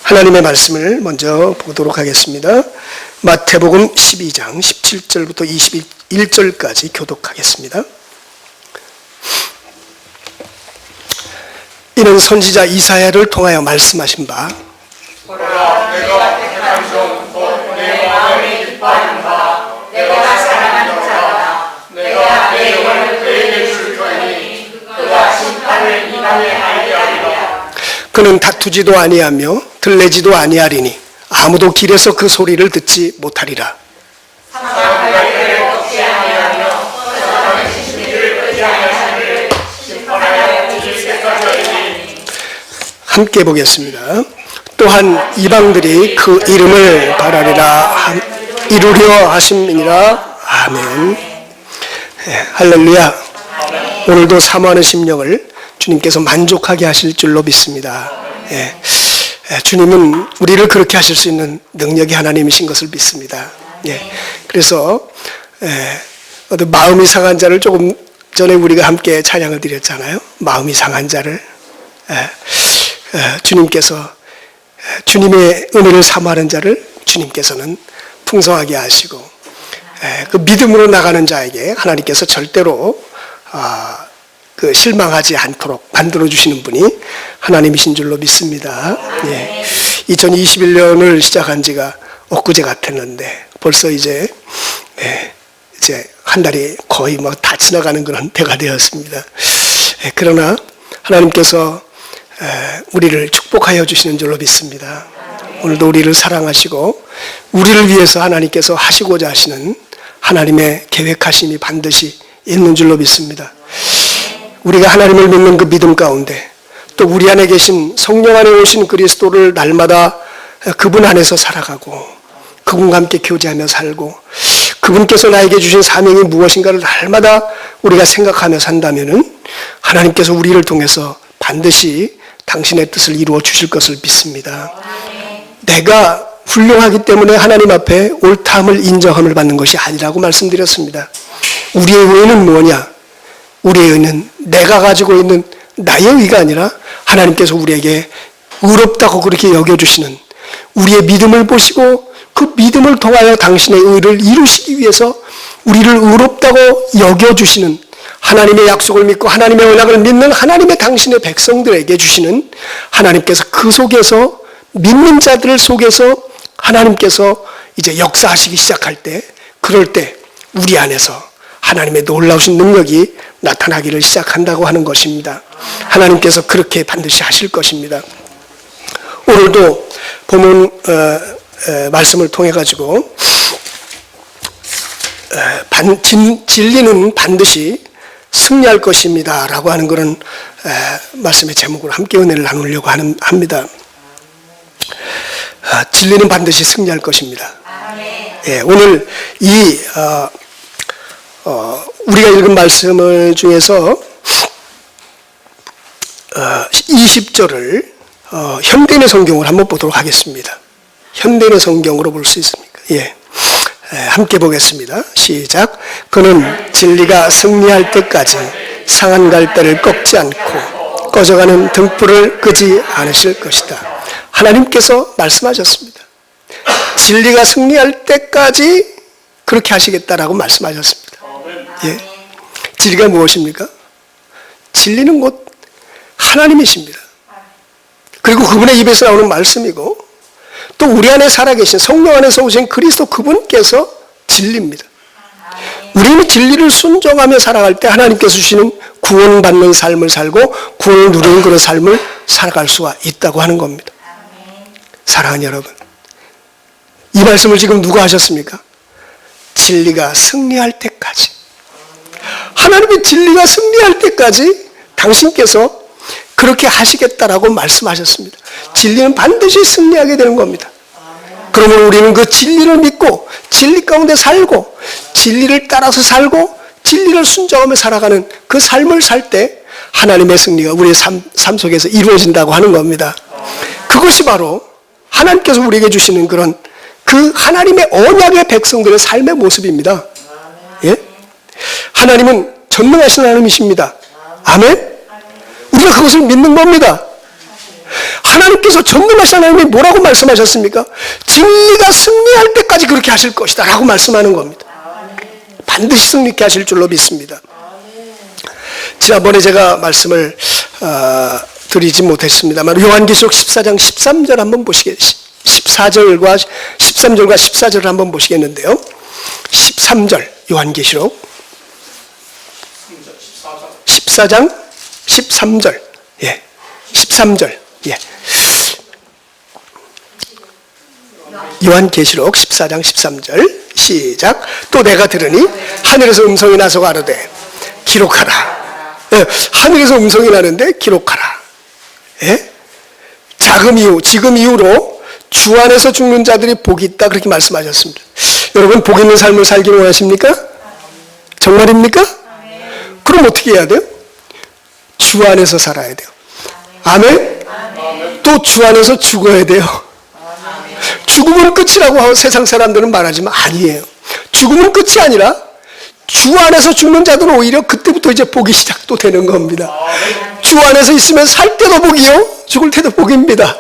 하나님의 말씀을 먼저 보도록 하겠습니다. 마태복음 12장 17절부터 21절까지 교독하겠습니다. 이는 선지자 이사야를 통하여 말씀하신 바 보라, 내가 택한 종, 곧 내 마음이 기뻐하는 바, 내가 사랑하는 자다. 내가 내 영을 그에게 줄 터이니 그가 심판을 이방에 알게 하리라. 그는 다투지도 아니하며 들레지도 아니하리니 아무도 길에서 그 소리를 듣지 못하리라. 사랑할 때를 꺾지 아니하며 사랑의 진리를 끄지 아니하시기를 심판하여 주실 때까지 하리니. 함께 보겠습니다. 또한 이방들이 그 이름을 바라리라 이루려 하심이니라. 아멘. 할렐루야. 오늘도 사모하는 심령을 주님께서 만족하게 하실 줄로 믿습니다. 주님은 우리를 그렇게 하실 수 있는 능력이 하나님이신 것을 믿습니다. 그래서 마음이 상한 자를 조금 전에 우리가 함께 찬양을 드렸잖아요. 마음이 상한 자를 주님께서 주님의 은혜를 사모하는 자를 주님께서는 풍성하게 하시고 그 믿음으로 나가는 자에게 하나님께서 절대로 그 실망하지 않도록 만들어주시는 분이 하나님이신 줄로 믿습니다. 2021년을 시작한 지가 엊그제 같았는데 벌써 이제 한 달이 거의 뭐 다 지나가는 그런 때가 되었습니다. 그러나 하나님께서 우리를 축복하여 주시는 줄로 믿습니다. 오늘도 우리를 사랑하시고 우리를 위해서 하나님께서 하시고자 하시는 하나님의 계획하심이 반드시 있는 줄로 믿습니다. 우리가 하나님을 믿는 그 믿음 가운데 또 우리 안에 계신 성령 안에 오신 그리스도를 날마다 그분 안에서 살아가고 그분과 함께 교제하며 살고 그분께서 나에게 주신 사명이 무엇인가를 날마다 우리가 생각하며 산다면은 하나님께서 우리를 통해서 반드시 당신의 뜻을 이루어 주실 것을 믿습니다. 내가 훌륭하기 때문에 하나님 앞에 옳다함을 인정함을 받는 것이 아니라고 말씀드렸습니다. 우리의 의는 뭐냐? 우리의 의는 내가 가지고 있는 나의 의가 아니라 하나님께서 우리에게 의롭다고 그렇게 여겨주시는 우리의 믿음을 보시고 그 믿음을 통하여 당신의 의를 이루시기 위해서 우리를 의롭다고 여겨주시는 하나님의 약속을 믿고 하나님의 언약을 믿는 하나님의 당신의 백성들에게 주시는 하나님께서 그 속에서 믿는 자들 속에서 하나님께서 이제 역사하시기 시작할 때 그럴 때 우리 안에서 하나님의 놀라우신 능력이 나타나기를 시작한다고 하는 것입니다. 하나님께서 그렇게 반드시 하실 것입니다. 오늘도 본문 말씀을 통해 가지고 진리는 반드시 승리할 것입니다 라고 하는 그런 말씀의 제목으로 함께 은혜를 나누려고 합니다. 진리는 반드시 승리할 것입니다. 오늘 이 우리가 읽은 말씀을 중에서 20절을 현대인의 성경으로 한번 보도록 하겠습니다. 현대인의 성경으로 볼 수 있습니까? 함께 보겠습니다. 시작. 그는 진리가 승리할 때까지 상한 갈대를 꺾지 않고 꺼져가는 등불을 끄지 않으실 것이다. 하나님께서 말씀하셨습니다. 진리가 승리할 때까지 그렇게 하시겠다라고 말씀하셨습니다. 진리가 무엇입니까? 진리는 곧 하나님이십니다. 그리고 그분의 입에서 나오는 말씀이고 또 우리 안에 살아계신 성령 안에서 오신 그리스도 그분께서 진리입니다. 우리는 진리를 순종하며 살아갈 때 하나님께서 주시는 구원받는 삶을 살고 구원을 누리는 그런 삶을 살아갈 수가 있다고 하는 겁니다. 사랑하는 여러분, 이 말씀을 지금 누가 하셨습니까? 진리가 승리할 때까지, 하나님의 진리가 승리할 때까지 당신께서 그렇게 하시겠다라고 말씀하셨습니다. 진리는 반드시 승리하게 되는 겁니다. 그러면 우리는 그 진리를 믿고 진리 가운데 살고 진리를 따라서 살고 진리를 순종하며 살아가는 그 삶을 살 때 하나님의 승리가 우리의 삶 속에서 이루어진다고 하는 겁니다. 그것이 바로 하나님께서 우리에게 주시는 그런 그 하나님의 언약의 백성들의 삶의 모습입니다. 하나님은 전능하신 하나님이십니다. 아멘? 우리가 그것을 믿는 겁니다. 하나님께서 전능하신 하나님이 뭐라고 말씀하셨습니까? 진리가 승리할 때까지 그렇게 하실 것이다 라고 말씀하는 겁니다. 반드시 승리케 하실 줄로 믿습니다. 지난번에 제가 말씀을 드리지 못했습니다만 요한계시록 14장 13절 한번 보시겠습니다. 14절과 14절을 한번 보시겠는데요. 13절 요한계시록 14장 13절 13절 요한계시록 14장 13절 시작. 또 내가 들으니 하늘에서 음성이 나서 가로되 기록하라. 하늘에서 음성이 나는데 기록하라. 지금 이후로 주 안에서 죽는 자들이 복이 있다 그렇게 말씀하셨습니다. 여러분 복 있는 삶을 살기를 원하십니까? 정말입니까? 그럼 어떻게 해야 돼요? 주 안에서 살아야 돼요. 아멘? 또 주 안에서 죽어야 돼요. 죽음은 끝이라고 세상 사람들은 말하지만 아니에요. 죽음은 끝이 아니라 주 안에서 죽는 자들은 오히려 그때부터 이제 복이 시작도 되는 겁니다. 주 안에서 있으면 살 때도 복이요, 죽을 때도 복입니다.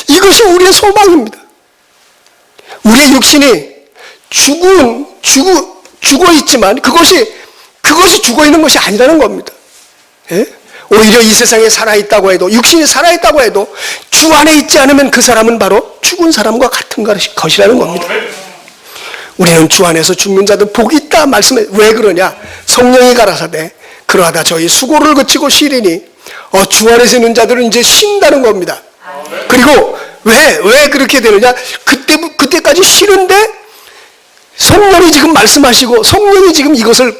이것이 우리의 소망입니다. 우리의 육신이 죽어 있지만 그것이 죽어 있는 것이 아니라는 겁니다. 오히려 이 세상에 살아있다고 해도, 육신이 살아있다고 해도 주 안에 있지 않으면 그 사람은 바로 죽은 사람과 같은 것이라는 겁니다. 우리는 주 안에서 죽는 자들 복이 있다 말씀해. 왜 그러냐? 성령이 가라사대 그러하다 저희 수고를 그치고 쉬리니 주 안에서 있는 자들은 이제 쉰다는 겁니다. 그리고 왜 그렇게 되느냐? 그때까지 쉬는데 성령이 지금 말씀하시고 성령이 지금 이것을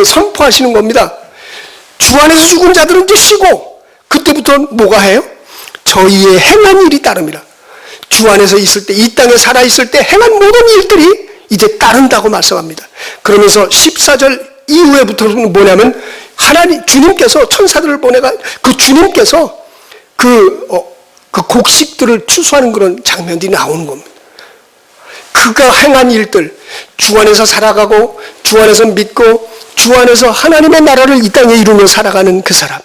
선포하시는 겁니다. 주 안에서 죽은 자들은 이제 쉬고 그때부터 뭐가 해요? 저희의 행한 일이 따릅니다. 주 안에서 있을 때, 이 땅에 살아있을 때 행한 모든 일들이 이제 따른다고 말씀합니다. 그러면서 14절 이후에부터는 뭐냐면 주님께서 천사들을 보내가 그 주님께서 그 곡식들을 추수하는 그런 장면들이 나오는 겁니다. 그가 행한 일들, 주 안에서 살아가고 주 안에서 믿고 주 안에서 하나님의 나라를 이 땅에 이루며 살아가는 그 사람,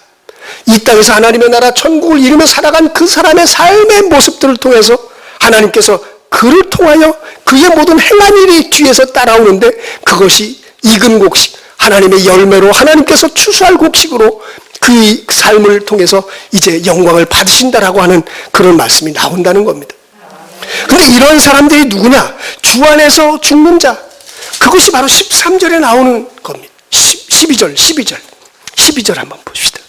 이 땅에서 하나님의 나라 천국을 이루며 살아간 그 사람의 삶의 모습들을 통해서 하나님께서 그를 통하여 그의 모든 행한 일이 뒤에서 따라오는데 그것이 익은 곡식, 하나님의 열매로 하나님께서 추수할 곡식으로 그 삶을 통해서 이제 영광을 받으신다라고 하는 그런 말씀이 나온다는 겁니다. 근데 이런 사람들이 누구냐? 주 안에서 죽는 자. 그것이 바로 13절에 나오는 겁니다. 12절 한번 봅시다.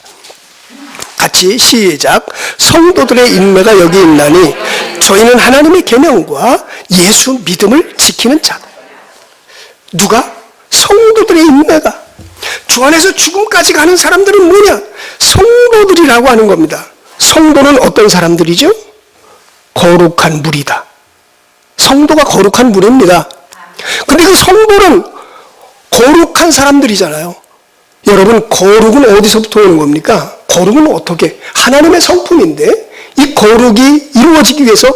같이 시작. 성도들의 인내가 여기 있나니 저희는 하나님의 계명과 예수 믿음을 지키는 자다. 누가? 성도들의 인내가. 주 안에서 죽음까지 가는 사람들은 뭐냐? 성도들이라고 하는 겁니다. 성도는 어떤 사람들이죠? 거룩한 물이다. 성도가 거룩한 물입니다. 근데 그 성도는 거룩한 사람들이잖아요. 여러분, 거룩은 어디서부터 오는 겁니까? 거룩은 어떻게? 하나님의 성품인데 이 거룩이 이루어지기 위해서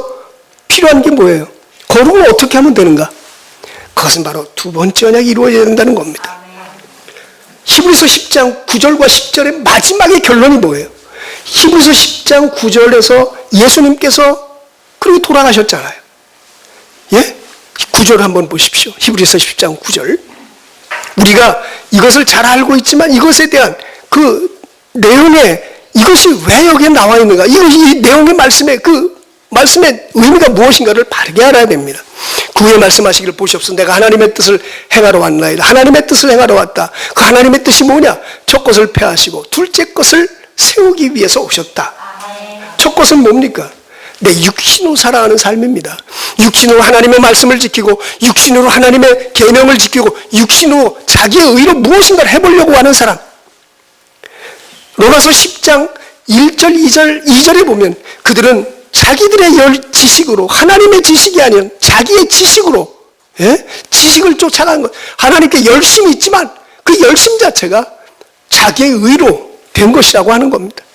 필요한 게 뭐예요? 거룩은 어떻게 하면 되는가? 그것은 바로 두 번째 언약이 이루어져야 된다는 겁니다. 히브리서 10장 9절과 10절의 마지막의 결론이 뭐예요? 히브리서 10장 9절에서 예수님께서 그렇게 돌아가셨잖아요. 9절 한번 보십시오. 히브리서 10장 9절. 우리가 이것을 잘 알고 있지만 이것에 대한 그 내용에 이것이 왜 여기에 나와 있는가? 이 내용의 말씀의 말씀의 의미가 무엇인가를 바르게 알아야 됩니다. 그 후에 말씀하시기를 보시옵소서. 내가 하나님의 뜻을 행하러 왔나이다. 하나님의 뜻을 행하러 왔다. 그 하나님의 뜻이 뭐냐? 첫 것을 폐하시고 둘째 것을 세우기 위해서 오셨다. 첫 것은 뭡니까? 내 육신으로 살아가는 삶입니다. 육신으로 하나님의 말씀을 지키고 육신으로 하나님의 계명을 지키고 육신으로 자기의 의로 무엇인가를 해보려고 하는 사람. 로마서 10장 1절, 2절에 보면 그들은 자기들의 지식으로, 하나님의 지식이 아닌 자기의 지식으로, 지식을 쫓아가는 것. 하나님께 열심이 있지만 그 열심 자체가 자기의 의로 된 것이라고 하는 겁니다.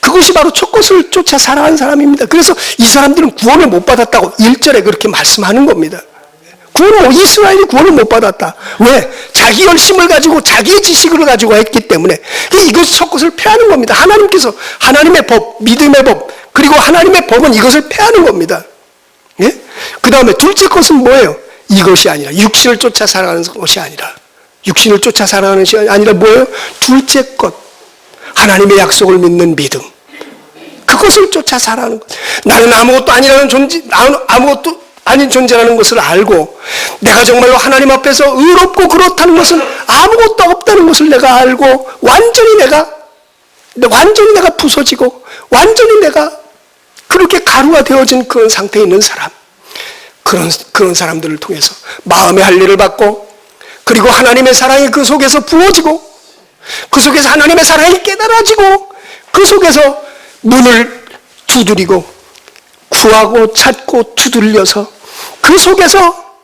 그것이 바로 첫 것을 쫓아 살아가는 사람입니다. 그래서 이 사람들은 구원을 못 받았다고 1절에 그렇게 말씀하는 겁니다. 이스라엘이 구원을 못 받았다. 왜? 자기 열심을 가지고 자기의 지식을 가지고 했기 때문에 이것 첫 것을 패하는 겁니다. 하나님께서 하나님의 법, 믿음의 법, 그리고 하나님의 법은 이것을 패하는 겁니다. 예? 그 다음에 둘째 것은 뭐예요? 이것이 아니라 육신을 쫓아 살아가는 것이 아니라 육신을 쫓아 살아가는 것이 아니라 뭐예요? 둘째 것, 하나님의 약속을 믿는 믿음, 그것을 쫓아 살아가는 것. 나는 아무것도 아니라는 존재, 아무것도 아닌 존재라는 것을 알고 내가 정말로 하나님 앞에서 의롭고 그렇다는 것은 아무것도 없다는 것을 내가 알고 완전히 내가 부서지고 완전히 내가 그렇게 가루가 되어진 그런 상태에 있는 사람, 그런 사람들을 통해서 마음의 할례를 받고, 그리고 하나님의 사랑이 그 속에서 부어지고, 그 속에서 하나님의 사랑이 깨달아지고, 그 속에서 문을 두드리고 구하고 찾고 두들려서 그 속에서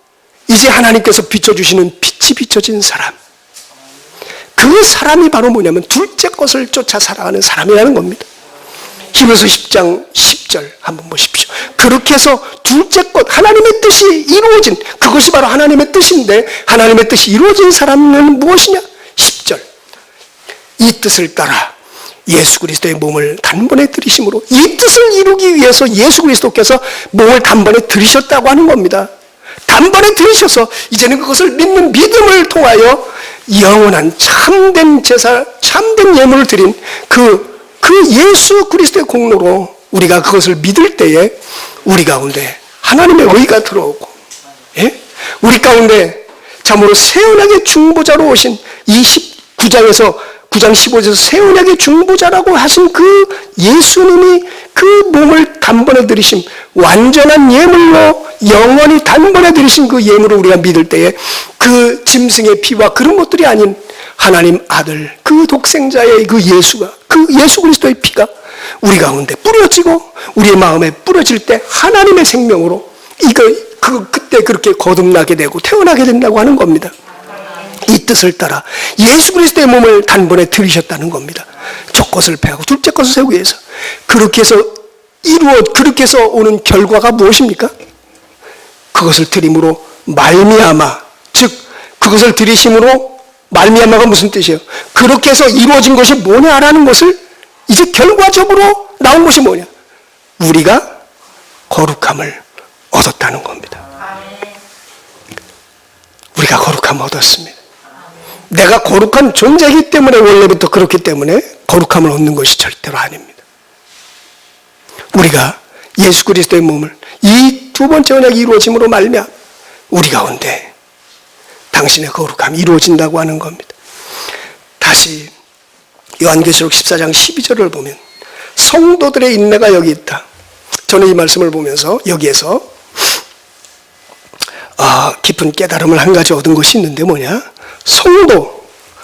이제 하나님께서 비춰주시는 빛이 비춰진 사람, 그 사람이 바로 뭐냐면 둘째 것을 쫓아 살아가는 사람이라는 겁니다. 히브리서 10장 10절 한번 보십시오. 그렇게 해서 둘째 것, 하나님의 뜻이 이루어진, 그것이 바로 하나님의 뜻인데 하나님의 뜻이 이루어진 사람은 무엇이냐? 10절, 이 뜻을 따라 예수 그리스도의 몸을 단번에 들이심으로, 이 뜻을 이루기 위해서 예수 그리스도께서 몸을 단번에 들이셨다고 하는 겁니다. 단번에 들이셔서 이제는 그것을 믿는 믿음을 통하여 영원한 참된 제사, 참된 예물을 드린 그 예수 그리스도의 공로로 우리가 그것을 믿을 때에 우리 가운데 하나님의 의가 들어오고, 예? 우리 가운데 참으로 새 언약의 중보자로 오신 29장 15절에서 새 언약의 중보자라고 하신 그 예수님이 그 몸을 단번에 들이심, 완전한 예물로 영원히 단번에 들이신 그 예물을 우리가 믿을 때에 그 짐승의 피와 그런 것들이 아닌 하나님 아들, 그 독생자의 그 예수가, 그 예수 그리스도의 피가 우리 가운데 뿌려지고 우리의 마음에 뿌려질 때 하나님의 생명으로 그때 그렇게 거듭나게 되고 태어나게 된다고 하는 겁니다. 이 뜻을 따라 예수 그리스도의 몸을 단번에 들이셨다는 겁니다. 첫 것을 패하고 둘째 것을 세우기 위해서. 그렇게 해서 오는 결과가 무엇입니까? 그것을 드림으로 말미암아, 즉 그것을 들이심으로 말미암아가 무슨 뜻이에요? 그렇게 해서 이루어진 것이 뭐냐라는 것을 이제 결과적으로 나온 것이 뭐냐? 우리가 거룩함을 얻었다는 겁니다. 우리가 거룩함을 얻었습니다. 내가 거룩한 존재이기 때문에, 원래부터 그렇기 때문에 거룩함을 얻는 것이 절대로 아닙니다. 우리가 예수 그리스도의 몸을 이 두 번째 언약이 이루어짐으로 말미암아 우리 가운데 당신의 거룩함이 이루어진다고 하는 겁니다. 다시 요한계시록 14장 12절을 보면 성도들의 인내가 여기 있다. 저는 이 말씀을 보면서 여기에서 깊은 깨달음을 한 가지 얻은 것이 있는데 뭐냐?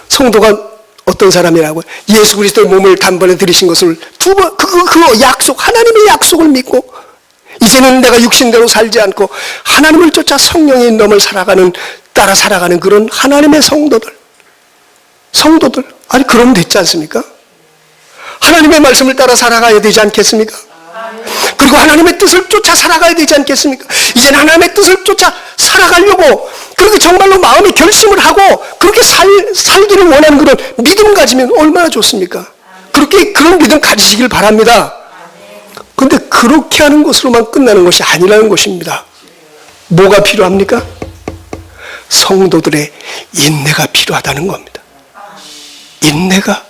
성도가 어떤 사람이라고? 예수 그리스도의 몸을 단번에 들이신 것을 그 약속, 하나님의 약속을 믿고 이제는 내가 육신대로 살지 않고 하나님을 쫓아 성령의 인도함을 따라 살아가는 그런 하나님의 성도들, 아니 그러면 됐지 않습니까? 하나님의 말씀을 따라 살아가야 되지 않겠습니까? 그리고 하나님의 뜻을 쫓아 살아가야 되지 않겠습니까? 이제는 하나님의 뜻을 쫓아 살아가려고 그렇게 정말로 마음의 결심을 하고 그렇게 살기를 원하는 그런 믿음 가지면 얼마나 좋습니까? 그런 믿음 가지시길 바랍니다. 그런데 그렇게 하는 것으로만 끝나는 것이 아니라는 것입니다. 뭐가 필요합니까? 성도들의 인내가 필요하다는 겁니다. 인내가.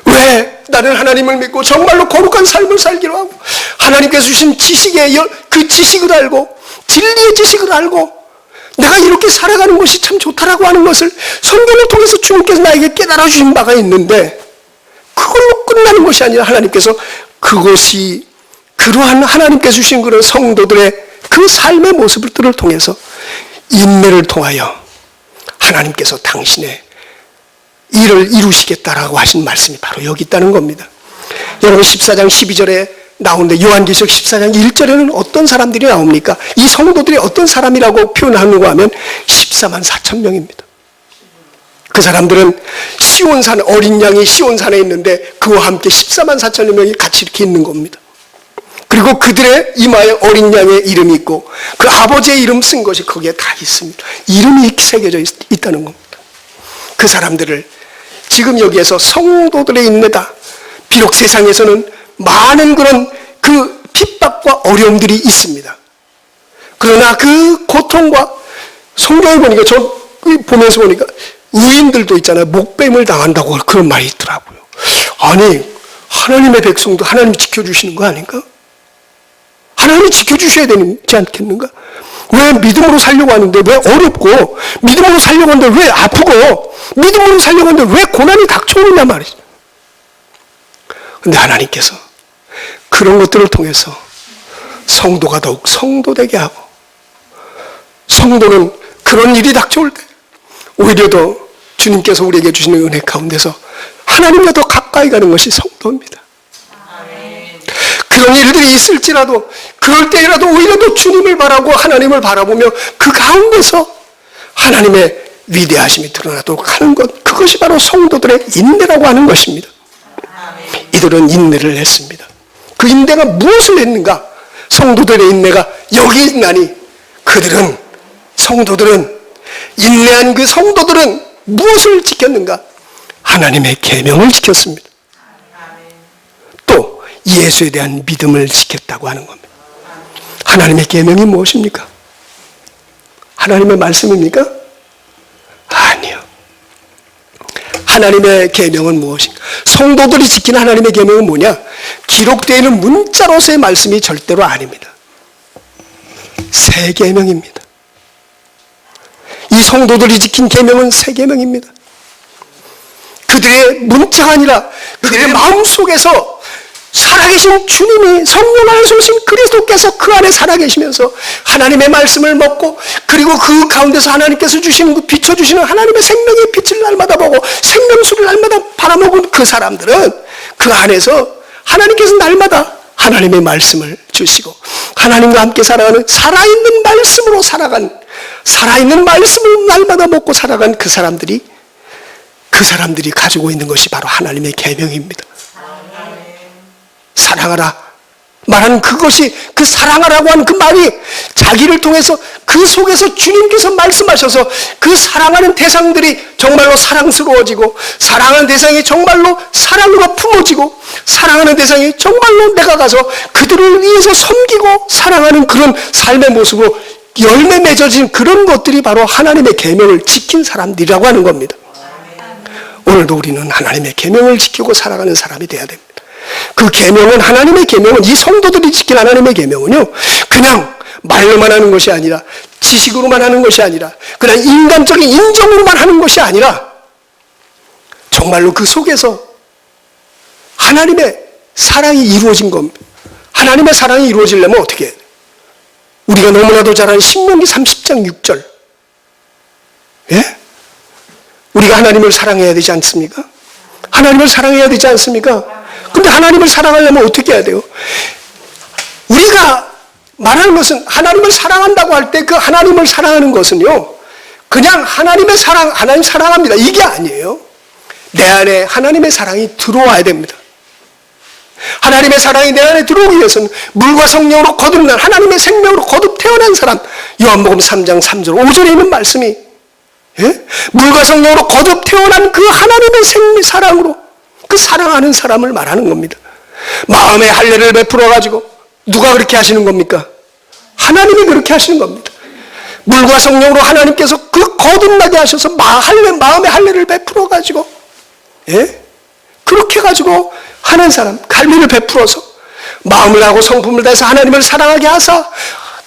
왜? 나는 하나님을 믿고 정말로 거룩한 삶을 살기로 하고 하나님께서 주신 그 지식을 알고 진리의 지식을 알고 내가 이렇게 살아가는 것이 참 좋다라고 하는 것을 성경을 통해서 주님께서 나에게 깨달아 주신 바가 있는데 그걸로 끝나는 것이 아니라 하나님께서 그것이 그러한 하나님께서 주신 그런 성도들의 그 삶의 모습들을 통해서 인내를 통하여 하나님께서 당신의 일을 이루시겠다라고 하신 말씀이 바로 여기 있다는 겁니다. 여러분 14장 12절에 나오는데 요한계시록 14장 1절에는 어떤 사람들이 나옵니까? 이 성도들이 어떤 사람이라고 표현하는가 하면 14만 4천 명입니다. 그 사람들은 시온산, 어린 양이 시온산에 있는데 그와 함께 14만 4천 명이 같이 이렇게 있는 겁니다. 그리고 그들의 이마에 어린 양의 이름이 있고 그 아버지의 이름 쓴 것이 거기에 다 있습니다. 이름이 새겨져 있다는 겁니다. 그 사람들을 지금 여기에서 성도들의 인내다. 비록 세상에서는 많은 그런 그 핍박과 어려움들이 있습니다. 그러나 그 고통과 성경에 보니까 저 보면서 보니까 의인들도 있잖아요. 목뱀을 당한다고 그런 말이 있더라고요. 아니 하나님의 백성도 하나님이 지켜주시는 거 아닌가? 하나님이 지켜주셔야 되지 않겠는가? 왜 믿음으로 살려고 하는데 왜 어렵고 믿음으로 살려고 하는데 왜 아프고 믿음으로 살려고 하는데 왜 고난이 닥쳐오느냐 말이죠. 근데 하나님께서 그런 것들을 통해서 성도가 더욱 성도되게 하고 성도는 그런 일이 닥쳐올 때 오히려 더 주님께서 우리에게 주시는 은혜 가운데서 하나님과 더 가까이 가는 것이 성도입니다. 그런 일들이 있을지라도 그럴 때라도 오히려 더 주님을 바라고 하나님을 바라보며 그 가운데서 하나님의 위대하심이 드러나도록 하는 것, 그것이 바로 성도들의 인내라고 하는 것입니다. 이들은 인내를 했습니다. 그 인내가 무엇을 했는가? 성도들의 인내가 여기 있나니 그들은 성도들은 인내한 그 성도들은 무엇을 지켰는가? 하나님의 계명을 지켰습니다. 또 예수에 대한 믿음을 지켰다고 하는 겁니다. 하나님의 계명이 무엇입니까? 하나님의 말씀입니까? 아니요. 하나님의 계명은 무엇인가? 성도들이 지킨 하나님의 계명은 뭐냐? 기록되어 있는 문자로서의 말씀이 절대로 아닙니다. 새 계명입니다. 이 성도들이 지킨 계명은 새 계명입니다. 그들의 문자가 아니라 그들의 마음속에서 살아계신 주님이 성령 안에서 오신 그리스도께서 그 안에 살아계시면서 하나님의 말씀을 먹고 그리고 그 가운데서 하나님께서 주시는 그 비춰주시는 하나님의 생명의 빛을 날마다 보고 생명수를 날마다 바라먹은 그 사람들은 그 안에서 하나님께서 날마다 하나님의 말씀을 주시고 하나님과 함께 살아가는 살아있는 말씀으로 살아있는 말씀을 날마다 먹고 살아간 그 사람들이 가지고 있는 것이 바로 하나님의 계명입니다. 사랑하라 말하는 그것이 그 사랑하라고 하는 그 말이 자기를 통해서 그 속에서 주님께서 말씀하셔서 그 사랑하는 대상들이 정말로 사랑스러워지고 사랑하는 대상이 정말로 사랑으로 품어지고 사랑하는 대상이 정말로 내가 가서 그들을 위해서 섬기고 사랑하는 그런 삶의 모습으로 열매 맺어진 그런 것들이 바로 하나님의 계명을 지킨 사람들이라고 하는 겁니다. 오늘도 우리는 하나님의 계명을 지키고 살아가는 사람이 되어야 됩니다. 그 계명은 하나님의 계명은 이 성도들이 지킨 하나님의 계명은요 그냥 말로만 하는 것이 아니라 지식으로만 하는 것이 아니라 그냥 인간적인 인정으로만 하는 것이 아니라 정말로 그 속에서 하나님의 사랑이 이루어진 겁니다. 하나님의 사랑이 이루어지려면 어떻게 해야 돼요? 우리가 너무나도 잘 아는 신명기 30장 6절 예? 우리가 하나님을 사랑해야 되지 않습니까? 하나님을 사랑해야 되지 않습니까? 근데 하나님을 사랑하려면 어떻게 해야 돼요? 우리가 말하는 것은 하나님을 사랑한다고 할 때 그 하나님을 사랑하는 것은요 그냥 하나님의 사랑, 하나님 사랑합니다 이게 아니에요. 내 안에 하나님의 사랑이 들어와야 됩니다. 하나님의 사랑이 내 안에 들어오기 위해서는 물과 성령으로 거듭난 하나님의 생명으로 거듭 태어난 사람 요한복음 3장 3절 5절에 있는 말씀이 예? 물과 성령으로 거듭 태어난 그 하나님의 사랑으로 그 사랑하는 사람을 말하는 겁니다. 마음의 할례를 베풀어 가지고 누가 그렇게 하시는 겁니까? 하나님이 그렇게 하시는 겁니다. 물과 성령으로 하나님께서 그 거듭나게 하셔서 마음의 할례를 베풀어 가지고 예? 그렇게 가지고 하는 사람 갈미를 베풀어서 마음을 하고 성품을 다해서 하나님을 사랑하게 하사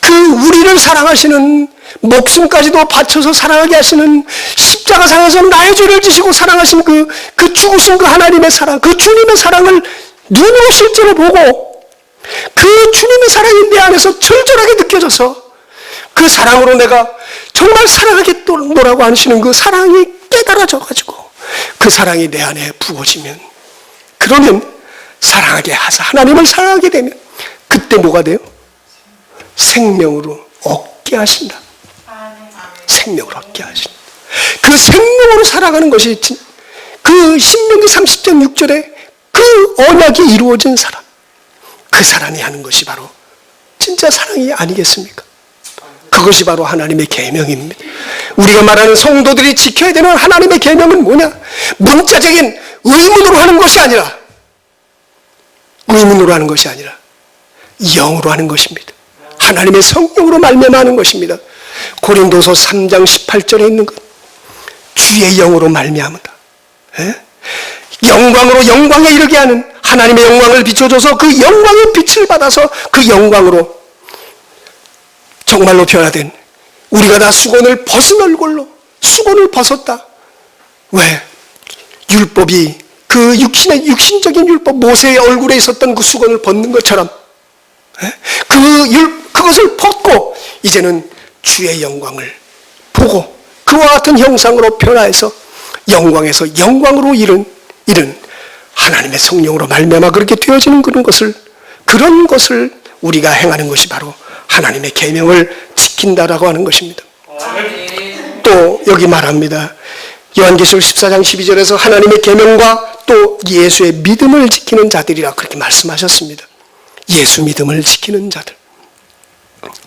그 우리를 사랑하시는 목숨까지도 바쳐서 사랑하게 하시는 십자가상에서 나의 죄를 지시고 사랑하신 그 죽으신 그 하나님의 사랑, 그 주님의 사랑을 눈으로 실제로 보고 그 주님의 사랑이 내 안에서 절절하게 느껴져서 그 사랑으로 내가 정말 사랑하겠노라고 하시는 그 사랑이 깨달아져가지고 그 사랑이 내 안에 부어지면 그러면 사랑하게 하사 하나님을 사랑하게 되면 그때 뭐가 돼요? 생명으로 얻게 하신다. 생명을 얻게 하신다. 그 생명으로 살아가는 것이 그 신명기 30장 6절에 그 언약이 이루어진 사람 그 사람이 하는 것이 바로 진짜 사랑이 아니겠습니까? 그것이 바로 하나님의 계명입니다. 우리가 말하는 성도들이 지켜야 되는 하나님의 계명은 뭐냐? 문자적인 의문으로 하는 것이 아니라 영으로 하는 것입니다. 하나님의 성령으로 말미암아 것입니다. 고린도서 3장 18절에 있는 것, 주의 영으로 말미암다. 영광으로 영광에 이르게 하는 하나님의 영광을 비춰줘서 그 영광의 빛을 받아서 그 영광으로 정말로 변화된 우리가 다 수건을 벗은 얼굴로 수건을 벗었다. 왜? 율법이 그 육신적인 율법 모세의 얼굴에 있었던 그 수건을 벗는 것처럼 그것을 벗고 이제는 주의 영광을 보고 그와 같은 형상으로 변화해서 영광에서 영광으로 이른 하나님의 성령으로 말미암아 그렇게 되어지는 그런 것을 우리가 행하는 것이 바로 하나님의 계명을 지킨다라고 하는 것입니다. 또 여기 말합니다. 요한계시록 14장 12절에서 하나님의 계명과 또 예수의 믿음을 지키는 자들이라 그렇게 말씀하셨습니다. 예수 믿음을 지키는 자들.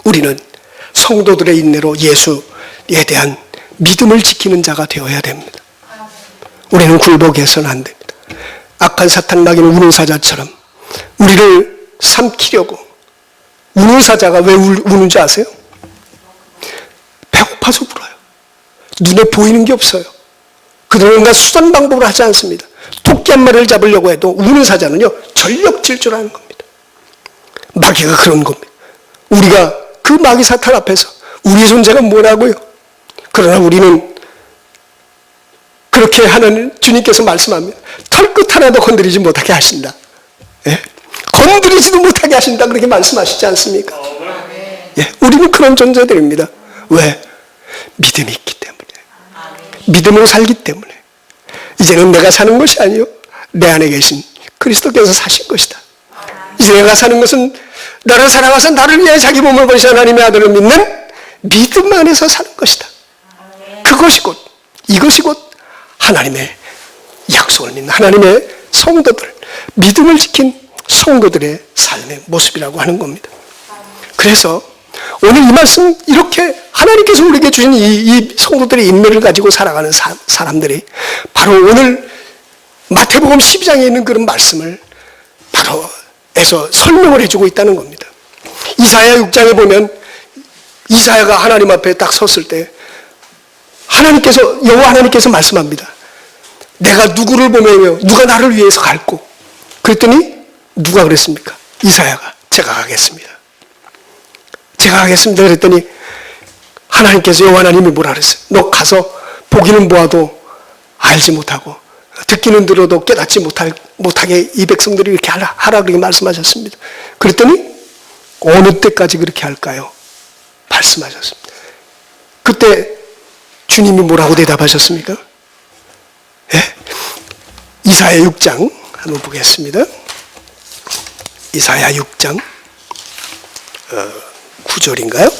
우리는 성도들의 인내로 예수에 대한 믿음을 지키는 자가 되어야 됩니다. 우리는 굴복해서는 안 됩니다. 악한 사탄 마귀는 우는 사자처럼 우리를 삼키려고. 우는 사자가 왜 우는지 아세요? 배고파서 울어요. 눈에 보이는 게 없어요. 그들은 뭔가 수단 방법을 하지 않습니다. 토끼 한 마리를 잡으려고 해도 우는 사자는요 전력 질주하는 겁니다. 마귀가 그런 겁니다. 우리가 그 마귀 사탄 앞에서 우리의 존재가 뭐라고요? 그러나 우리는 그렇게 하는 주님께서 말씀합니다. 털끝 하나도 건드리지 못하게 하신다. 예? 건드리지도 못하게 하신다. 그렇게 말씀하시지 않습니까? 예, 우리는 그런 존재들입니다. 왜? 믿음이 있기 때문에. 믿음으로 살기 때문에. 이제는 내가 사는 것이 아니요 내 안에 계신 그리스도께서 사신 것이다. 이제 내가 사는 것은 나를 사랑하사 나를 위해 자기 몸을 버리신 하나님의 아들을 믿는 믿음 안에서 사는 것이다. 이것이 곧 하나님의 약속을 믿는 하나님의 성도들, 믿음을 지킨 성도들의 삶의 모습이라고 하는 겁니다. 그래서 오늘 이 말씀 이렇게 하나님께서 우리에게 주신 이 성도들의 인내를 가지고 살아가는 사람들이 바로 오늘 마태복음 12장에 있는 그런 말씀을 바로 에서 설명을 해주고 있다는 겁니다. 이사야 6장에 보면 이사야가 하나님 앞에 딱 섰을 때 여호와 하나님께서 말씀합니다. 내가 누구를 보며 누가 나를 위해서 갈고 그랬더니 누가 그랬습니까? 이사야가 제가 가겠습니다. 그랬더니 하나님께서 여호와 하나님이 뭐라 그랬어요? 너 가서 보기는 보아도 알지 못하고 듣기는 들어도 깨닫지 못하게 이 백성들이 이렇게 하라 그렇게 말씀하셨습니다. 그랬더니 어느 때까지 그렇게 할까요? 말씀하셨습니다. 그때 주님이 뭐라고 대답하셨습니까? 예? 이사야 6장 한번 보겠습니다. 이사야 6장 9절인가요?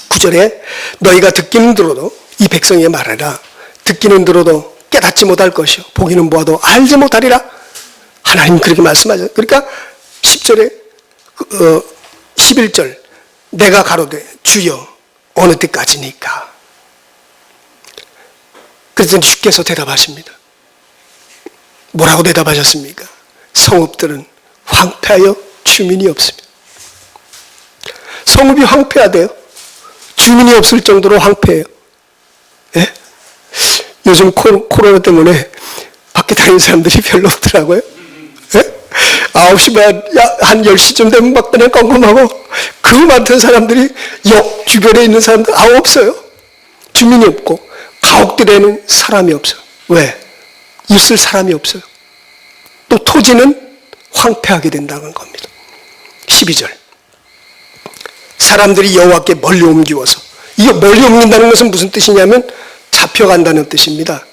9절에 너희가 듣기는 들어도 이 백성의 말하라. 듣기는 들어도 깨닫지 못할 것이요 보기는 보아도 알지 못하리라. 하나님 그렇게 말씀하셨어요. 그러니까 10절에 11절 내가 가로되 주여 어느 때까지니까. 그래서 주께서 대답하십니다. 뭐라고 대답하셨습니까? 성읍들은 황폐하여 주민이 없습니다. 성읍이 황폐하대요. 주민이 없을 정도로 황폐해요. 예? 요즘 코로나 때문에 밖에 다니는 사람들이 별로 없더라고요. 예? 9시 한 10시쯤 되면 막 그냥 껌껌하고 그 많던 사람들이 역 주변에 있는 사람들 없어요. 주민이 없고 가옥들에는 사람이 없어요. 왜? 있을 사람이 없어요. 또 토지는 황폐하게 된다는 겁니다. 12절 사람들이 여호와께 멀리 옮기워서 이 멀리 옮긴다는 것은 무슨 뜻이냐면 잡혀간다는 뜻입니다.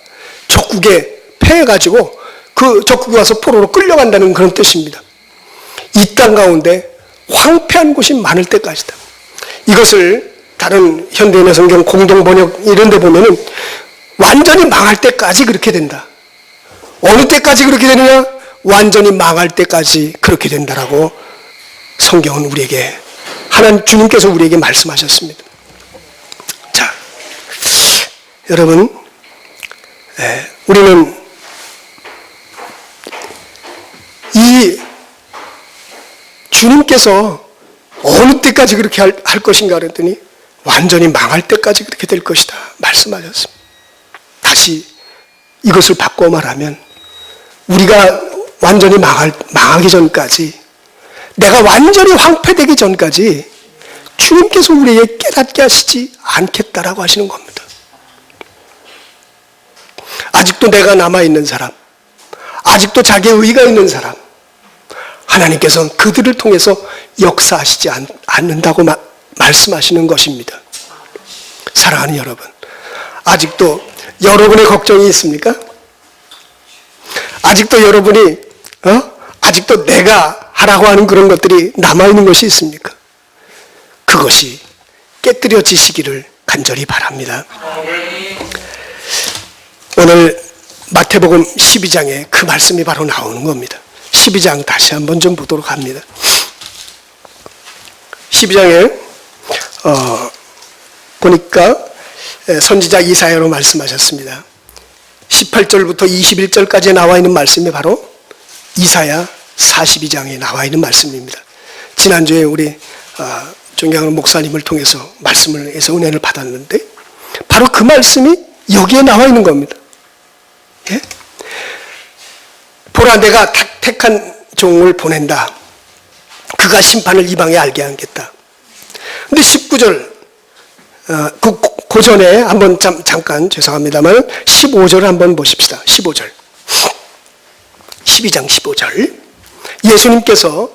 적국에 패해가지고 그 적국에 와서 포로로 끌려간다는 그런 뜻입니다. 이 땅 가운데 황폐한 곳이 많을 때까지다. 이것을 다른 현대인의 성경 공동번역 이런 데 보면은 완전히 망할 때까지 그렇게 된다. 어느 때까지 그렇게 되느냐? 완전히 망할 때까지 그렇게 된다라고 성경은 우리에게, 하나님 주님께서 우리에게 말씀하셨습니다. 자, 여러분, 우리는 이 주님께서 어느 때까지 그렇게 할 것인가 그랬더니 완전히 망할 때까지 그렇게 될 것이다 말씀하셨습니다. 다시 이것을 바꿔 말하면 우리가 완전히 망하기 전까지, 내가 완전히 황폐되기 전까지 주님께서 우리에게 깨닫게 하시지 않겠다라고 하시는 겁니다. 아직도 내가 남아있는 사람, 아직도 자기의 의가 있는 사람, 하나님께서는 그들을 통해서 역사하시지 않는다고 말씀하시는 것입니다. 사랑하는 여러분, 아직도 여러분의 걱정이 있습니까? 아직도 여러분이 아직도 내가 하라고 하는 그런 것들이 남아있는 것이 있습니까? 그것이 깨뜨려지시기를 간절히 바랍니다. 오늘 마태복음 12장에 그 말씀이 바로 나오는 겁니다. 12장 다시 한번 좀 보도록 합니다. 12장에 보니까 선지자 이사야로 말씀하셨습니다. 18절부터 21절까지 나와 있는 말씀이 바로 이사야 42장에 나와 있는 말씀입니다. 지난주에 우리 존경하는 목사님을 통해서 말씀을 해서 은혜를 받았는데 바로 그 말씀이 여기에 나와 있는 겁니다. 예? 보라, 내가 택한 종을 보낸다. 그가 심판을 이방에 알게 하겠다. 근데 19절 그 전에 한번 잠깐 죄송합니다만 15절을 한번 보십시다. 15절 12장 15절 예수님께서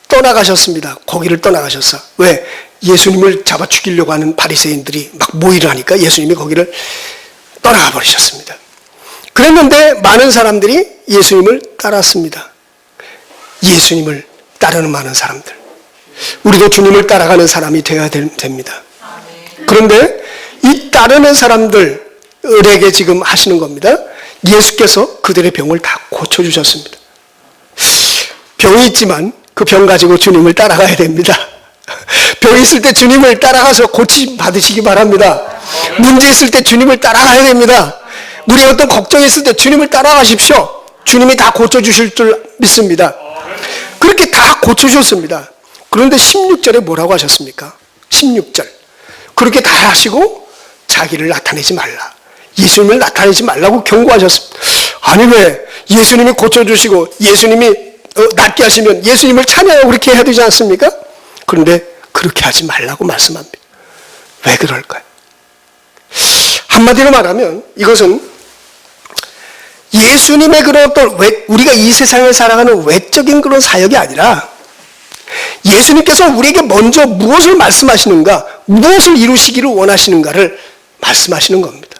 떠나가셨습니다. 거기를 떠나가셨어. 왜? 예수님을 잡아 죽이려고 하는 바리새인들이 막 모이를 하니까 예수님이 거기를 떠나가 버리셨습니다. 그랬는데 많은 사람들이 예수님을 따랐습니다. 예수님을 따르는 많은 사람들. 우리도 주님을 따라가는 사람이 되어야 됩니다. 그런데 이 따르는 사람들에게 지금 하시는 겁니다. 예수께서 그들의 병을 다 고쳐주셨습니다. 병이 있지만 그 병 가지고 주님을 따라가야 됩니다. 병이 있을 때 주님을 따라가서 고침 받으시기 바랍니다. 문제 있을 때 주님을 따라가야 됩니다. 우리 어떤 걱정이 있을 때 주님을 따라가십시오. 주님이 다 고쳐주실 줄 믿습니다. 그렇게 다 고쳐주셨습니다. 그런데 16절에 뭐라고 하셨습니까? 16절. 그렇게 다 하시고 자기를 나타내지 말라. 예수님을 나타내지 말라고 경고하셨습니다. 아니 왜 예수님이 고쳐주시고 예수님이 낫게 하시면 예수님을 찬양하고 그렇게 해야 되지 않습니까? 그런데 그렇게 하지 말라고 말씀합니다. 왜 그럴까요? 한마디로 말하면 이것은 예수님의 그런 어떤 우리가 이 세상을 살아가는 외적인 그런 사역이 아니라 예수님께서 우리에게 먼저 무엇을 말씀하시는가, 무엇을 이루시기를 원하시는가를 말씀하시는 겁니다.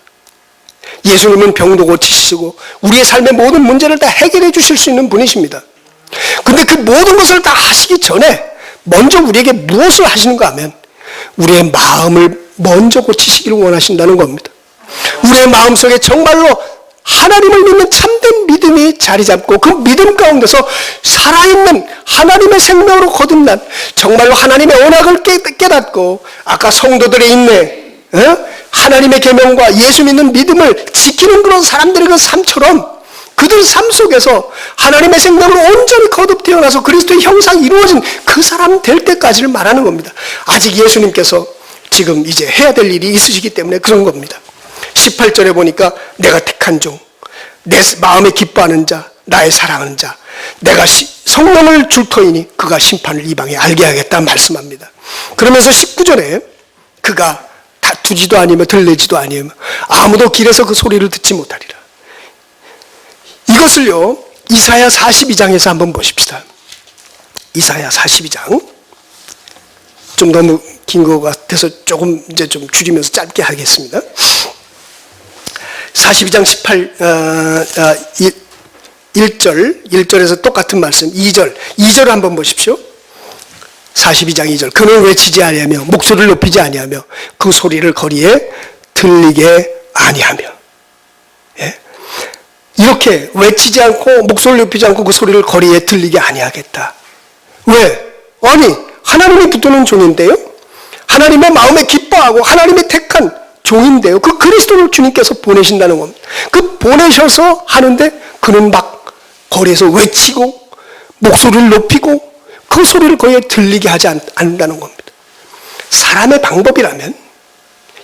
예수님은 병도 고치시고 우리의 삶의 모든 문제를 다 해결해 주실 수 있는 분이십니다. 근데 그 모든 것을 다 하시기 전에 먼저 우리에게 무엇을 하시는가 하면 우리의 마음을 먼저 고치시기를 원하신다는 겁니다. 우리의 마음속에 정말로 하나님을 믿는 참된 믿음이 자리 잡고 그 믿음 가운데서 살아있는 하나님의 생명으로 거듭난 정말로 하나님의 언약을 깨닫고 아까 성도들의 인내, 하나님의 계명과 예수 믿는 믿음을 지키는 그런 사람들의 그 삶처럼 그들 삶 속에서 하나님의 생명으로 온전히 거듭 태어나서 그리스도의 형상이 이루어진 그 사람 될 때까지를 말하는 겁니다. 아직 예수님께서 지금 이제 해야 될 일이 있으시기 때문에 그런 겁니다. 18절에 보니까 내가 택한 종, 내 마음에 기뻐하는 자, 나의 사랑하는 자, 내가 성령을 줄 터이니 그가 심판을 이방에 알게 하겠다 말씀합니다. 그러면서 19절에 그가 다투지도 아니며 들리지도 아니며 아무도 길에서 그 소리를 듣지 못하리라. 이것을요 이사야 42장에서 한번 보십시다. 이사야 42장 좀 너무 긴 것 같아서 조금 이제 좀 줄이면서 짧게 하겠습니다. 42장 1절에서 똑같은 말씀 2절을 한번 보십시오. 42장 2절 그는 외치지 아니하며 목소리를 높이지 아니하며 그 소리를 거리에 들리게 아니하며 어떻게 외치지 않고 목소리를 높이지 않고 그 소리를 거리에 들리게 아니하겠다. 왜? 아니 하나님이 붙드는 종인데요. 하나님의 마음에 기뻐하고 하나님이 택한 종인데요. 그 그리스도를 주님께서 보내신다는 겁니다. 그 보내셔서 하는데 그는 막 거리에서 외치고 목소리를 높이고 그 소리를 거기에 들리게 하지 않는다는 겁니다. 사람의 방법이라면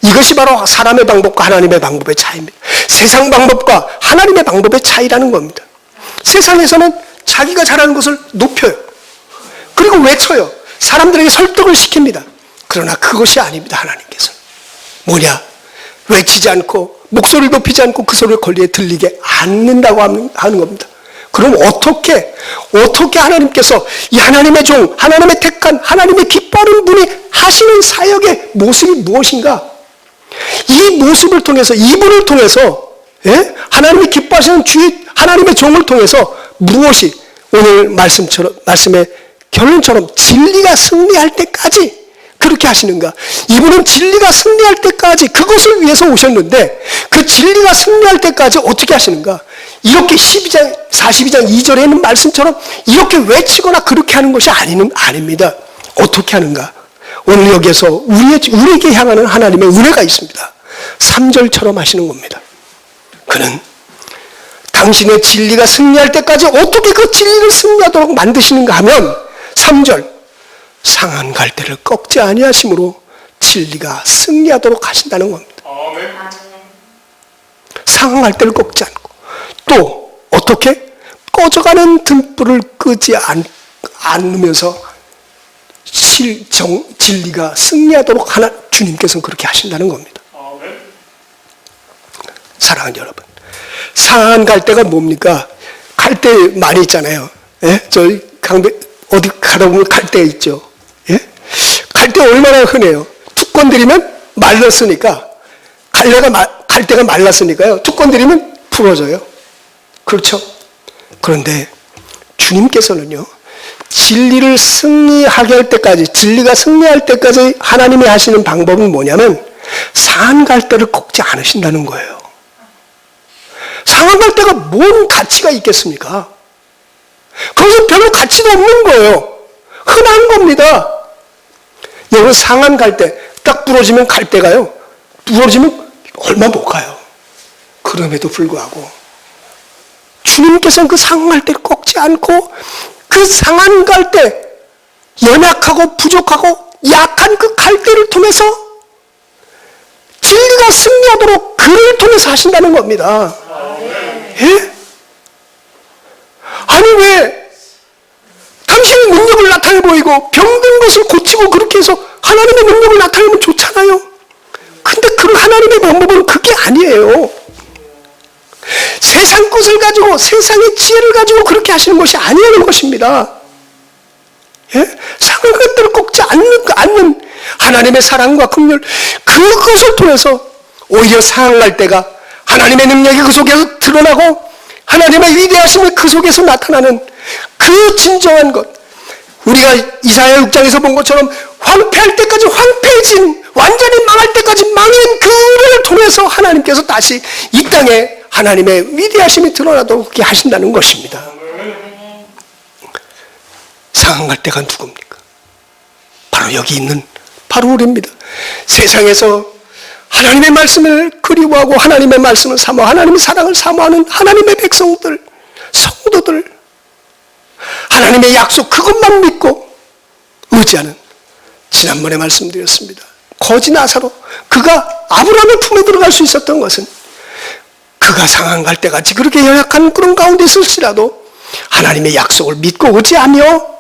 이것이 바로 사람의 방법과 하나님의 방법의 차이입니다. 세상 방법과 하나님의 방법의 차이라는 겁니다. 세상에서는 자기가 잘하는 것을 높여요. 그리고 외쳐요. 사람들에게 설득을 시킵니다. 그러나 그것이 아닙니다. 하나님께서 뭐냐? 외치지 않고 목소리를 높이지 않고 그 소리를 거리에 들리게 않는다고 하는 겁니다. 그럼 어떻게 하나님께서 이 하나님의 종, 하나님의 택한, 하나님의 기뻐하는 분이 하시는 사역의 모습이 무엇인가? 이 모습을 통해서, 이분을 통해서, 예? 하나님이 기뻐하시는 하나님의 종을 통해서 무엇이 오늘 말씀의 결론처럼 진리가 승리할 때까지 그렇게 하시는가? 이분은 진리가 승리할 때까지 그것을 위해서 오셨는데 그 진리가 승리할 때까지 어떻게 하시는가? 이렇게 42장 2절에 있는 말씀처럼 이렇게 외치거나 그렇게 하는 것이 아닙니다. 어떻게 하는가? 오늘 여기에서 우리에게 향하는 하나님의 은혜가 있습니다. 3절처럼 하시는 겁니다. 그는 당신의 진리가 승리할 때까지 어떻게 그 진리를 승리하도록 만드시는가 하면 3절 상한 갈대를 꺾지 아니하심으로 진리가 승리하도록 하신다는 겁니다. 아멘. 상한 갈대를 꺾지 않고 또 어떻게 꺼져가는 등불을 끄지 않으면서 진리가 승리하도록 주님께서는 그렇게 하신다는 겁니다. 아멘. 사랑하는 여러분, 상한 갈대가 뭡니까? 갈대 많이 있잖아요. 예? 저희 강배 어디 가다 보면 갈대 있죠. 예? 갈대 얼마나 흔해요. 툭 건드리면 말랐으니까 갈대가 말랐으니까요. 툭 건드리면 부러져요. 그렇죠? 그런데 주님께서는요. 진리를 승리하게 할 때까지, 진리가 승리할 때까지 하나님이 하시는 방법은 뭐냐면 상한 갈대를 꺾지 않으신다는 거예요. 상한 갈대가 뭔 가치가 있겠습니까? 거기서 별로 가치도 없는 거예요. 흔한 겁니다. 여러분 상한 갈대 딱 부러지면 갈대가요. 부러지면 얼마 못 가요. 그럼에도 불구하고 주님께서는 그 상한 갈대를 꺾지 않고 그 상한 갈대, 연약하고 부족하고 약한 그 갈대를 통해서 진리가 승리하도록 그를 통해서 하신다는 겁니다. 예? 아니 왜 당신의 능력을 나타내 보이고 병든 것을 고치고 그렇게 해서 하나님의 능력을 나타내면 좋잖아요. 근데 그 하나님의 방법은 그게 아니에요. 세상 것을 가지고 세상의 지혜를 가지고 그렇게 하시는 것이 아니라는 것입니다. 예? 상한 갈대를 꺾지 않는 하나님의 사랑과 긍휼, 그것을 통해서 오히려 상한 갈대가 하나님의 능력이 그 속에서 드러나고 하나님의 위대하심이 그 속에서 나타나는 그 진정한 것, 우리가 이사야 6장에서 본 것처럼 황폐할 때까지 황폐해진, 완전히 망할 때까지 망한 그를 통해서 하나님께서 다시 이 땅에 하나님의 위대하심이 드러나도록 그렇게 하신다는 것입니다. 상한 갈대가 누굽니까? 바로 여기 있는 바로 우리입니다. 세상에서 하나님의 말씀을 그리워하고 하나님의 말씀을 사모, 하나님의 사랑을 사모하는 하나님의 백성들, 성도들, 하나님의 약속 그것만 믿고 의지하는, 지난번에 말씀드렸습니다. 거지 나사로, 그가 아브라함의 품에 들어갈 수 있었던 것은 그가 상한 갈대같이 그렇게 연약한 그런 가운데 있을지라도 하나님의 약속을 믿고 의지하며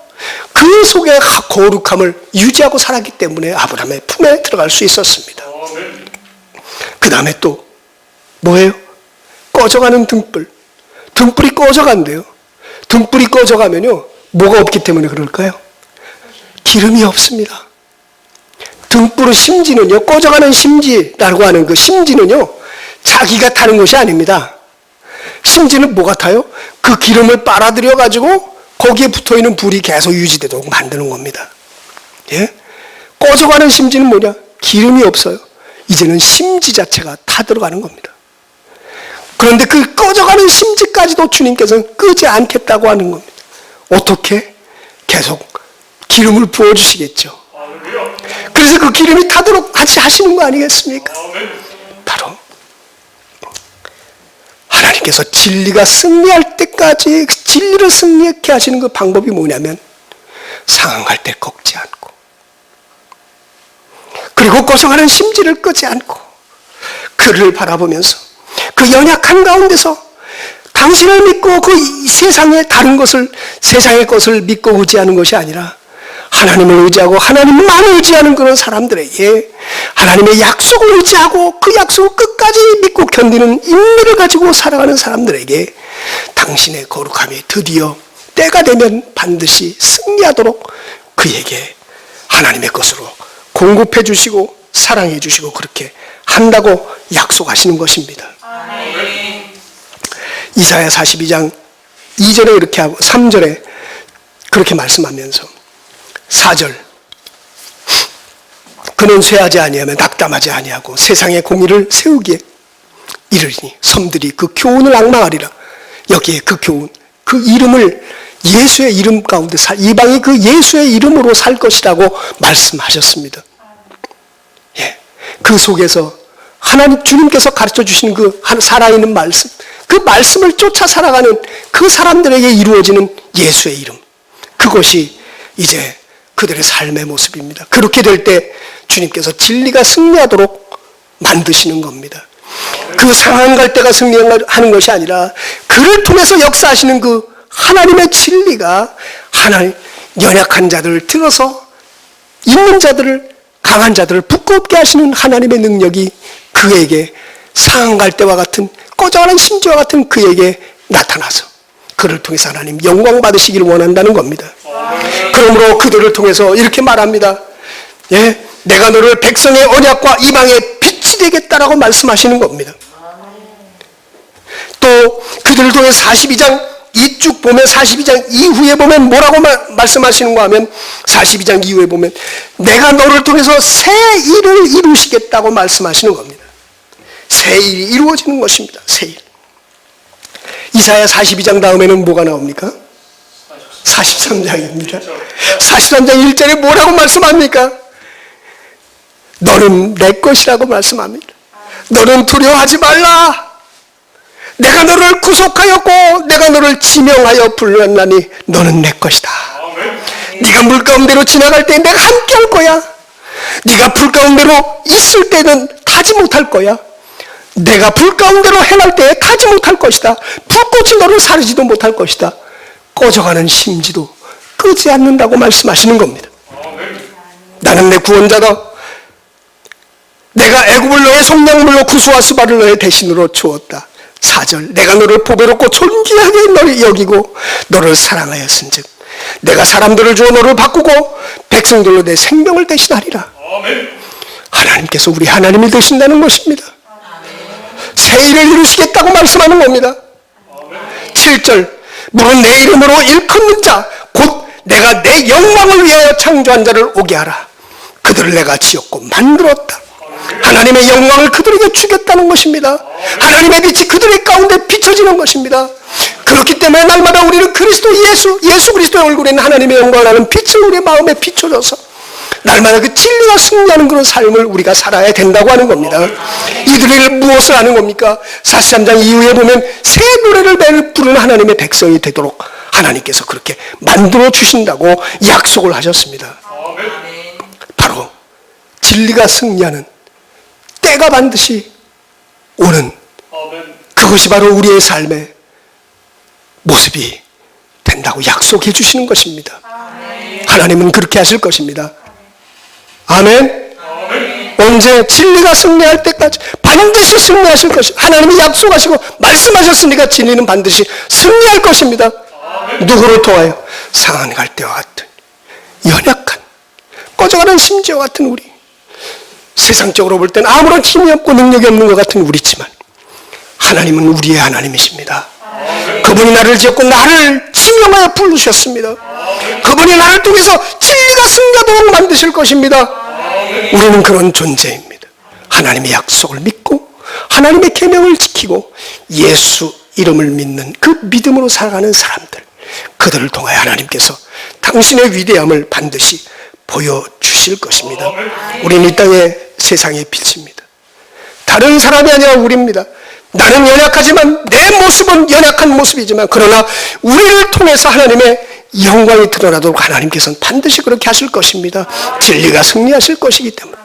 그 속에 거룩함을 유지하고 살았기 때문에 아브라함의 품에 들어갈 수 있었습니다. 그 다음에 또 뭐예요? 꺼져가는 등불이 꺼져간대요. 등불이 꺼져가면요 뭐가 없기 때문에 그럴까요? 기름이 없습니다. 등불의 심지는요, 꺼져가는 심지라고 하는 그 심지는요 자기가 타는 것이 아닙니다. 심지는 뭐 같아요? 그 기름을 빨아들여 가지고 거기에 붙어있는 불이 계속 유지되도록 만드는 겁니다. 예? 꺼져가는 심지는 뭐냐? 기름이 없어요. 이제는 심지 자체가 타 들어가는 겁니다. 그런데 그 꺼져가는 꺼져가는 심지까지도 주님께서는 끄지 않겠다고 하는 겁니다. 어떻게? 계속 기름을 부어주시겠죠. 그래서 그 기름이 타도록 같이 하시는 거 아니겠습니까? 바로 하나님께서 진리가 승리할 때까지 진리를 승리케 하시는 그 방법이 뭐냐면 상한 갈 때 꺾지 않고, 그리고 고성하는 심지를 끄지 않고 그를 바라보면서 그 연약한 가운데서 당신을 믿고 그 세상의 다른 것을, 세상의 것을 믿고 의지하는 것이 아니라 하나님을 의지하고 하나님만 의지하는 그런 사람들에게 하나님의 약속을 의지하고 그 약속을 끝까지 믿고 견디는 인내를 가지고 살아가는 사람들에게 당신의 거룩함이 드디어 때가 되면 반드시 승리하도록 그에게 하나님의 것으로 공급해 주시고 사랑해 주시고 그렇게 한다고 약속하시는 것입니다. 이사야 42장 2절에 이렇게 하고 3절에 그렇게 말씀하면서 4절, 그는 쇠하지 아니하며 낙담하지 아니하고 세상의 공의를 세우기에 이르리니 섬들이 그 교훈을 앙망하리라. 여기에 그 교훈, 그 이름을 예수의 이름 가운데 이방이 그 예수의 이름으로 살 것이라고 말씀하셨습니다. 예, 그 속에서 하나님 주님께서 가르쳐 주신 그 살아있는 말씀, 그 말씀을 쫓아 살아가는 그 사람들에게 이루어지는 예수의 이름, 그것이 이제 그들의 삶의 모습입니다. 그렇게 될 때 주님께서 진리가 승리하도록 만드시는 겁니다. 그 상한 갈 때가 승리하는 것이 아니라 그를 통해서 역사하시는 그 하나님의 진리가 하나님 연약한 자들을 들어서 있는 자들을, 강한 자들을 부끄럽게 하시는 하나님의 능력이 그에게 상한 갈 때와 같은 꺼져가는 심지와 같은 그에게 나타나서 그를 통해서 하나님 영광 받으시기를 원한다는 겁니다. 그러므로 그들을 통해서 이렇게 말합니다. 예, 내가 너를 백성의 언약과 이방의 빛이 되겠다라고 말씀하시는 겁니다. 또 그들을 통해 42장 이쭉 보면 42장 이후에 보면 뭐라고 말씀하시는가 하면 42장 이후에 보면 내가 너를 통해서 새 일을 이루시겠다고 말씀하시는 겁니다. 새 일이 이루어지는 것입니다. 새 일. 이사야 42장 다음에는 뭐가 나옵니까? 43장입니다. 43장 1절에 뭐라고 말씀합니까? 너는 내 것이라고 말씀합니다. 너는 두려워하지 말라. 내가 너를 구속하였고 내가 너를 지명하여 불렀나니 너는 내 것이다. 네가 물 가운데로 지나갈 때 내가 함께 할 거야. 네가 불 가운데로 있을 때는 타지 못할 거야. 내가 불 가운데로 행할 때에 타지 못할 것이다. 불꽃이 너를 사르지도 못할 것이다. 꺼져가는 심지도 끄지 않는다고 말씀하시는 겁니다. 나는 내 구원자다. 내가 애굽을 너의 속량물로 구수와 수발을 너의 대신으로 주었다. 4절, 내가 너를 보배롭고 존귀하게 너를 여기고 너를 사랑하였은즉 내가 사람들을 주어 너를 바꾸고 백성들로 내 생명을 대신하리라. 하나님께서 우리 하나님이 되신다는 것입니다. 새 일을 이루시겠다고 말씀하는 겁니다. 7절, 물은 내 이름으로 일컫는 자 곧 내가 내 영광을 위하여 창조한 자를 오게 하라. 그들을 내가 지었고 만들었다. 하나님의 영광을 그들에게 주겠다는 것입니다. 하나님의 빛이 그들의 가운데 비춰지는 것입니다. 그렇기 때문에 날마다 우리는 그리스도 예수 그리스도의 얼굴에 있는 하나님의 영광을 하는 빛을 우리의 마음에 비춰줘서 날마다 그 진리가 승리하는 그런 삶을 우리가 살아야 된다고 하는 겁니다. 이들이 무엇을 하는 겁니까? 43장 이후에 보면 새 노래를 부르는 하나님의 백성이 되도록 하나님께서 그렇게 만들어 주신다고 약속을 하셨습니다. 바로 진리가 승리하는 때가 반드시 오는 그것이 바로 우리의 삶의 모습이 된다고 약속해 주시는 것입니다. 하나님은 그렇게 하실 것입니다. 아멘. 언제? 진리가 승리할 때까지 반드시 승리하실 것입니다. 하나님이 약속하시고 말씀하셨으니까 진리는 반드시 승리할 것입니다. 누구를 통하여? 상한 갈대와 같은 연약한 꺼져가는 심지와 같은 우리, 세상적으로 볼 때는 아무런 힘이 없고 능력이 없는 것 같은 우리지만 하나님은 우리의 하나님이십니다. 그분이 나를 지었고 나를 지명하여 부르셨습니다. 그분이 나를 통해서 진리가 승리하도록 만드실 것입니다. 우리는 그런 존재입니다. 하나님의 약속을 믿고 하나님의 계명을 지키고 예수 이름을 믿는 그 믿음으로 살아가는 사람들, 그들을 통하여 하나님께서 당신의 위대함을 반드시 보여주실 것입니다. 우리는 이 땅의 세상의 빛입니다. 다른 사람이 아니라 우리입니다. 나는 연약하지만, 내 모습은 연약한 모습이지만, 그러나 우리를 통해서 하나님의 영광이 드러나도록 하나님께서는 반드시 그렇게 하실 것입니다. 진리가 승리하실 것이기 때문에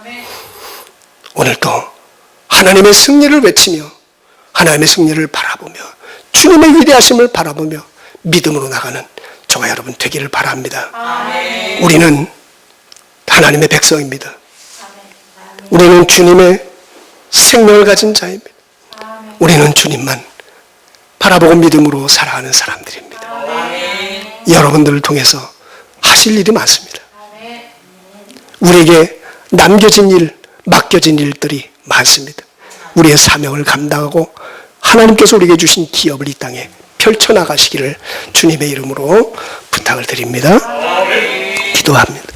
오늘도 하나님의 승리를 외치며 하나님의 승리를 바라보며 주님의 위대하심을 바라보며 믿음으로 나가는 저와 여러분 되기를 바랍니다. 우리는 하나님의 백성입니다. 우리는 주님의 생명을 가진 자입니다. 우리는 주님만 바라보고 믿음으로 살아가는 사람들입니다. 여러분들을 통해서 하실 일이 많습니다. 우리에게 남겨진 일, 맡겨진 일들이 많습니다. 우리의 사명을 감당하고 하나님께서 우리에게 주신 기업을 이 땅에 펼쳐나가시기를 주님의 이름으로 부탁을 드립니다. 기도합니다.